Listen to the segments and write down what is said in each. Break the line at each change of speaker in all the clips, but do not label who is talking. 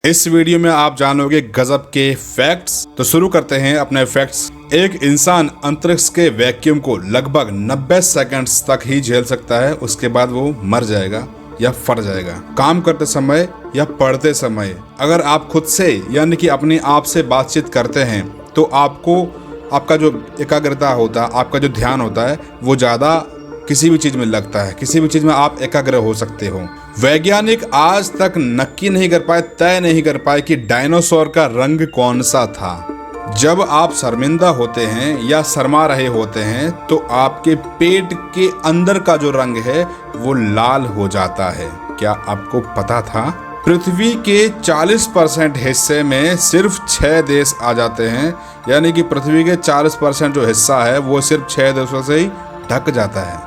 इस वीडियो में आप जानोगे गजब के फैक्ट्स। तो शुरू करते हैं अपने फैक्ट्स। एक इंसान अंतरिक्ष के वैक्यूम को लगभग 90 सेकंड्स तक ही झेल सकता है, उसके बाद वो मर जाएगा या फट जाएगा। काम करते समय या पढ़ते समय अगर आप खुद से यानी कि अपने आप से बातचीत करते हैं तो आपका जो एकाग्रता होता है, आपका जो ध्यान होता है वो ज़्यादा किसी भी चीज़ में लगता है, किसी भी चीज़ में आप एकाग्र हो सकते हो। वैज्ञानिक आज तक नक्की नहीं कर पाए, तय नहीं कर पाए कि डायनासोर का रंग कौन सा था। जब आप शर्मिंदा होते हैं या शर्मा रहे होते हैं तो आपके पेट के अंदर का जो रंग है वो लाल हो जाता है। क्या आपको पता था? पृथ्वी के 40% हिस्से में सिर्फ 6 देश आ जाते हैं, यानी कि पृथ्वी के 40% जो हिस्सा है वो सिर्फ 6 देशों से ही ढक जाता है।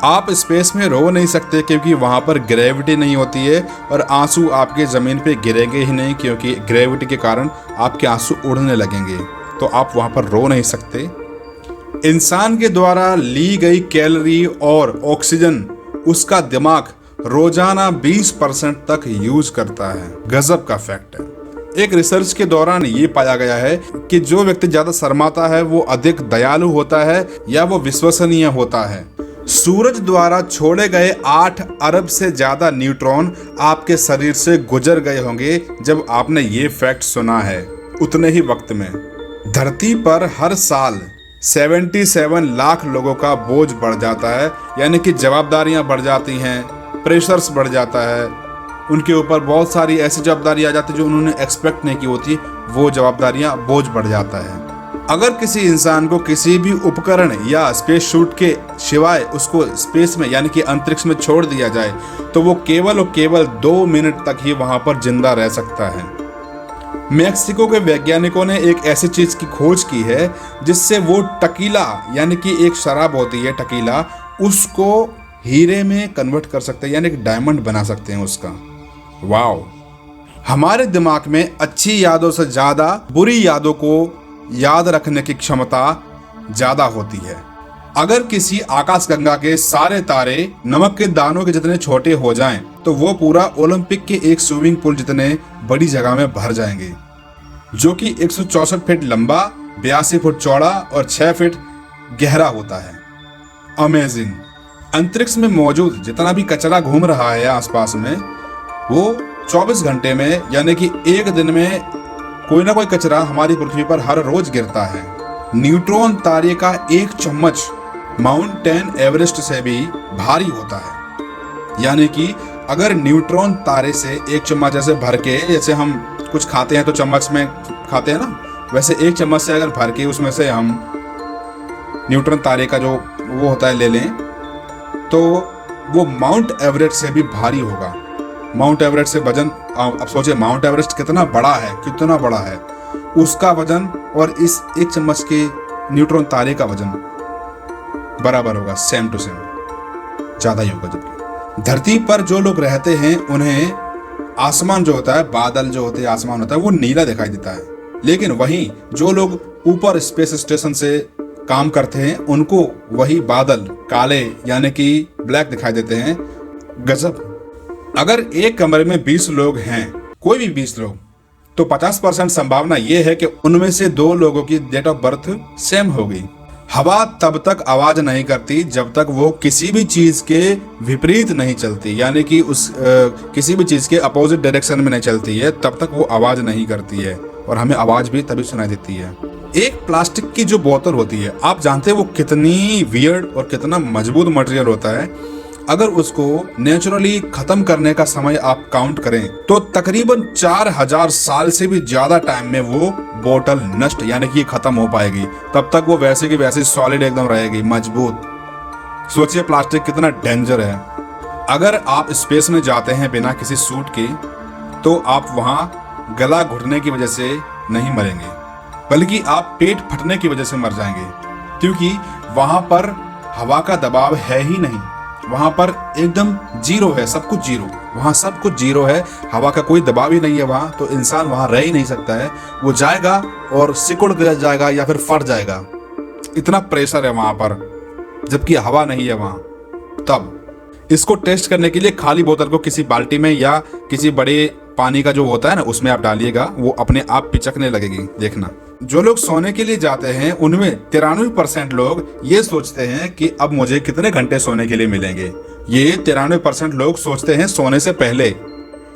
आप स्पेस में रो नहीं सकते क्योंकि वहाँ पर ग्रेविटी नहीं होती है और आंसू आपके ज़मीन पे गिरेंगे ही नहीं, क्योंकि ग्रेविटी के कारण आपके आंसू उड़ने लगेंगे, तो आप वहाँ पर रो नहीं सकते। इंसान के द्वारा ली गई कैलोरी और ऑक्सीजन उसका दिमाग रोजाना 20% तक यूज करता है। गजब का फैक्ट है। एक रिसर्च के दौरान ये पाया गया है कि जो व्यक्ति ज्यादा शर्माता है वो अधिक दयालु होता है या वो विश्वसनीय होता है। सूरज द्वारा छोड़े गए 8 अरब से ज्यादा न्यूट्रॉन आपके शरीर से गुजर गए होंगे जब आपने ये फैक्ट सुना है उतने ही वक्त में। धरती पर हर साल 77 लाख लोगों का बोझ बढ़ जाता है, यानी कि जवाबदारियां बढ़ जाती हैं, प्रेशर्स बढ़ जाता है, उनके ऊपर बहुत सारी ऐसी जवाबदारी आ जाती है जो उन्होंने एक्सपेक्ट नहीं की होती, वो जवाबदारियां बोझ बढ़ जाता है। अगर किसी इंसान को किसी भी उपकरण या स्पेस शूट के सिवाय उसको स्पेस में यानी कि अंतरिक्ष में छोड़ दिया जाए तो वो केवल और केवल 2 मिनट तक ही वहां पर जिंदा रह सकता है। मेक्सिको के वैज्ञानिकों ने एक ऐसी चीज की खोज की है जिससे वो टकीला यानी कि एक शराब होती है टकीला, उसको हीरे में कन्वर्ट कर सकते हैं, यानी कि डायमंड बना सकते हैं उसका। वाओ! हमारे दिमाग में अच्छी यादों से ज्यादा बुरी यादों को याद रखने की क्षमता ज्यादा होती है। अगर किसी आकाशगंगा के सारे तारे नमक के दानों के जितने छोटे हो जाएं, तो वो पूरा ओलंपिक के एक स्विमिंग पूल जितने बड़ी जगह में भर जाएंगे, जो कि 164 फीट लंबा, 82 फुट चौड़ा और 6 फीट गहरा होता है। अमेजिंग! अंतरिक्ष में मौजूद जितना भी कचरा घूम रहा है आसपास में, वो 24 घंटे में यानी कि एक दिन में कोई ना कोई कचरा हमारी पृथ्वी पर हर रोज गिरता है। न्यूट्रॉन तारे का एक चम्मच माउंटेन एवरेस्ट से भी भारी होता है। यानी कि अगर न्यूट्रॉन तारे से एक चम्मच ऐसे भर के, जैसे हम कुछ खाते हैं तो चम्मच में खाते हैं ना, वैसे एक चम्मच से अगर भर के उसमें से हम न्यूट्रॉन तारे का जो वो होता है ले लें तो वो माउंट एवरेस्ट से भी भारी होगा। माउंट एवरेस्ट से वजन, अब सोचिए माउंट एवरेस्ट कितना बड़ा है, उसका वजन और इस एक चम्मच के न्यूट्रॉन तारे का वजन बराबर होगा, सेम टू सेम, ज्यादा ही होगा। जबकि धरती पर जो लोग रहते हैं उन्हें आसमान जो होता है, बादल जो होते हैं, आसमान होता है वो नीला दिखाई देता है, लेकिन वहीं जो लोग ऊपर स्पेस स्टेशन से काम करते हैं उनको वही बादल काले यानी कि ब्लैक दिखाई देते हैं। गजब! अगर एक कमरे में 20 लोग हैं, कोई भी 20 लोग, तो 50% संभावना यह है कि उनमें से 2 लोगों की डेट ऑफ बर्थ सेम होगी। हवा तब तक आवाज नहीं करती जब तक वो किसी भी चीज के विपरीत नहीं चलती, यानी कि किसी भी चीज के अपोजिट डायरेक्शन में नहीं चलती है, तब तक वो आवाज नहीं करती है और हमें आवाज भी तभी सुनाई देती है। एक प्लास्टिक की जो बोतल होती है, आप जानते हैं वो कितनी वियर्ड और कितना मजबूत मटेरियल होता है। अगर उसको नेचुरली खत्म करने का समय आप काउंट करें तो तकरीबन 4000 साल से भी ज्यादा टाइम में वो बोतल नष्ट यानी कि खत्म हो पाएगी। तब तक वो वैसे की वैसे सॉलिड एकदम रहेगी, मजबूत। सोचिए प्लास्टिक कितना डेंजर है। अगर आप स्पेस में जाते हैं बिना किसी सूट के तो आप वहां गला घुटने की वजह से नहीं मरेंगे, बल्कि आप पेट फटने की वजह से मर जाएंगे, क्योंकि वहां पर हवा का दबाव है ही नहीं। वहां पर एकदम जीरो है, सब कुछ जीरो, वहां सब कुछ जीरो है, हवा का कोई दबाव ही नहीं है वहां, तो इंसान वहां रह ही नहीं सकता है। वो जाएगा और सिकुड़ जाएगा या फिर फट जाएगा, इतना प्रेशर है वहां पर, जबकि हवा नहीं है वहां। तब इसको टेस्ट करने के लिए खाली बोतल को किसी बाल्टी में या किसी बड़े पानी का जो होता है ना उसमें आप डालिएगा, वो अपने आप पिचकने लगेगी, देखना। जो लोग सोने के लिए जाते हैं उनमें 93% लोग ये सोचते हैं कि अब मुझे कितने घंटे सोने के लिए मिलेंगे। ये 93% लोग सोचते हैं सोने से पहले।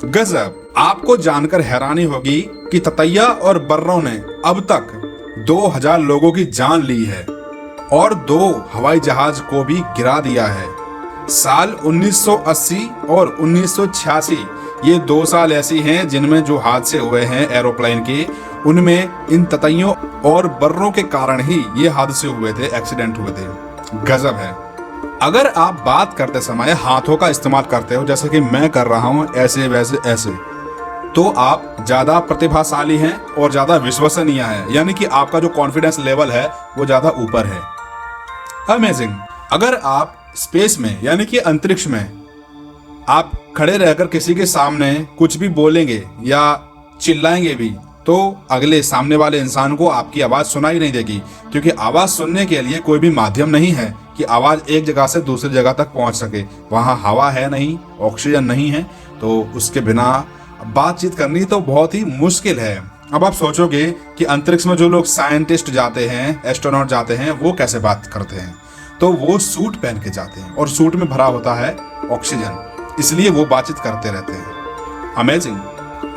गजब। आपको जानकर हैरानी होगी कि ततैया और बर्रों ने अब तक 2000 लोगों की जान ली है और 2 हवाई जहाज को भी गिरा दिया है। साल 1980 और 1986 ये 2 साल ऐसी हैं जिनमें जो हादसे हुए हैं एरोप्लेन के, उनमें इन ततैयों और बर्रों के कारण ही ये हादसे हुए थे, एक्सीडेंट हुए थे। गजब है। अगर आप बात करते समय हाथों का इस्तेमाल करते हो जैसे कि मैं कर रहा हूं, ऐसे वैसे ऐसे, तो आप ज्यादा प्रतिभाशाली हैं और ज्यादा विश्वसनीय हैं, यानी कि आपका जो कॉन्फिडेंस लेवल है वो ज्यादा ऊपर है। अमेजिंग। अगर आप स्पेस में यानी कि अंतरिक्ष में आप खड़े रहकर किसी के सामने कुछ भी बोलेंगे या चिल्लाएंगे भी तो अगले सामने वाले इंसान को आपकी आवाज सुनाई नहीं देगी, क्योंकि आवाज सुनने के लिए कोई भी माध्यम नहीं है कि आवाज एक जगह से दूसरी जगह तक पहुंच सके। वहां हवा है नहीं, ऑक्सीजन नहीं है, तो उसके बिना बातचीत करनी तो बहुत ही मुश्किल है। अब आप सोचोगे कि अंतरिक्ष में जो लोग साइंटिस्ट जाते हैं, एस्ट्रोनॉट जाते हैं, वो कैसे बात करते हैं, तो वो सूट पहन के जाते हैं और सूट में भरा होता है ऑक्सीजन, इसलिए वो बातचीत करते रहते हैं। अमेजिंग।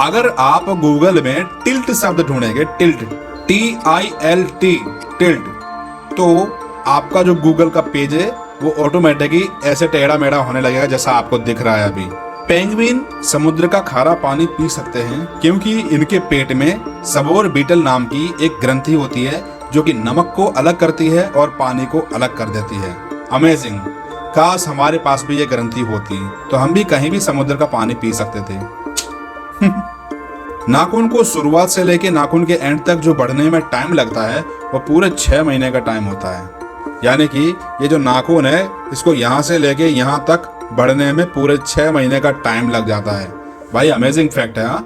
अगर आप गूगल में टिल्ट शब्द ढूंढेंगे, टिल्ट, TILT, टिल्ट, तो आपका जो गूगल का पेज है वो ऑटोमेटिकली ऐसे टेढ़ा मेढ़ा होने लगेगा जैसा आपको दिख रहा है अभी। पेंगुइन समुद्र का खारा पानी पी सकते हैं क्योंकि इनके पेट में सबोर बीटल नाम की एक ग्रंथि होती है जो कि नमक को अलग करती है और पानी को अलग कर देती है। अमेजिंग। काश हमारे पास भी ये ग्रंथि होती तो हम भी कहीं भी समुद्र का पानी पी सकते थे। नाखून को शुरुआत से लेके नाखून के एंड तक जो बढ़ने में टाइम लगता है वो पूरे 6 महीने का टाइम होता है, यानी कि ये जो नाखून है इसको यहाँ से लेके यहाँ तक बढ़ने में पूरे 6 महीने का टाइम लग जाता है। भाई अमेजिंग फैक्ट है। हाँ,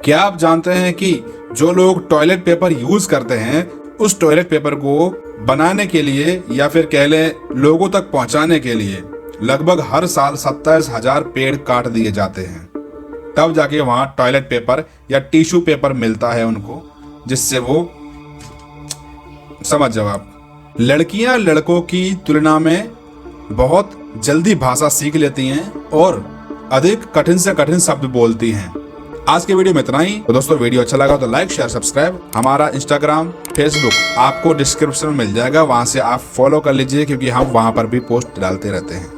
क्या आप जानते हैं कि जो लोग टॉयलेट पेपर यूज करते हैं उस टॉयलेट पेपर को बनाने के लिए या फिर कह लें लोगों तक पहुंचाने के लिए लगभग हर साल 27,000 पेड़ काट दिए जाते हैं, तब जाके वहां टॉयलेट पेपर या टिश्यू पेपर मिलता है उनको, जिससे वो, समझ जाओ आप। लड़कियां लड़कों की तुलना में बहुत जल्दी भाषा सीख लेती हैं और अधिक कठिन से कठिन शब्द बोलती हैं। आज के वीडियो में इतना ही। तो दोस्तों वीडियो अच्छा लगा तो लाइक शेयर सब्सक्राइब। हमारा इंस्टाग्राम फेसबुक आपको डिस्क्रिप्शन में मिल जाएगा, वहां से आप फॉलो कर लीजिए क्योंकि हम वहां पर भी पोस्ट डालते रहते हैं।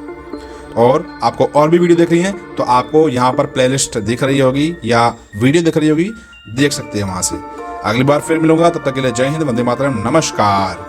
और आपको और भी वीडियो देख रही है तो आपको यहाँ पर प्लेलिस्ट दिख रही होगी या वीडियो दिख रही होगी, देख सकते हैं वहां से। अगली बार फिर मिलूंगा, तब तक के लिए जय हिंद, वंदे मातरम, नमस्कार।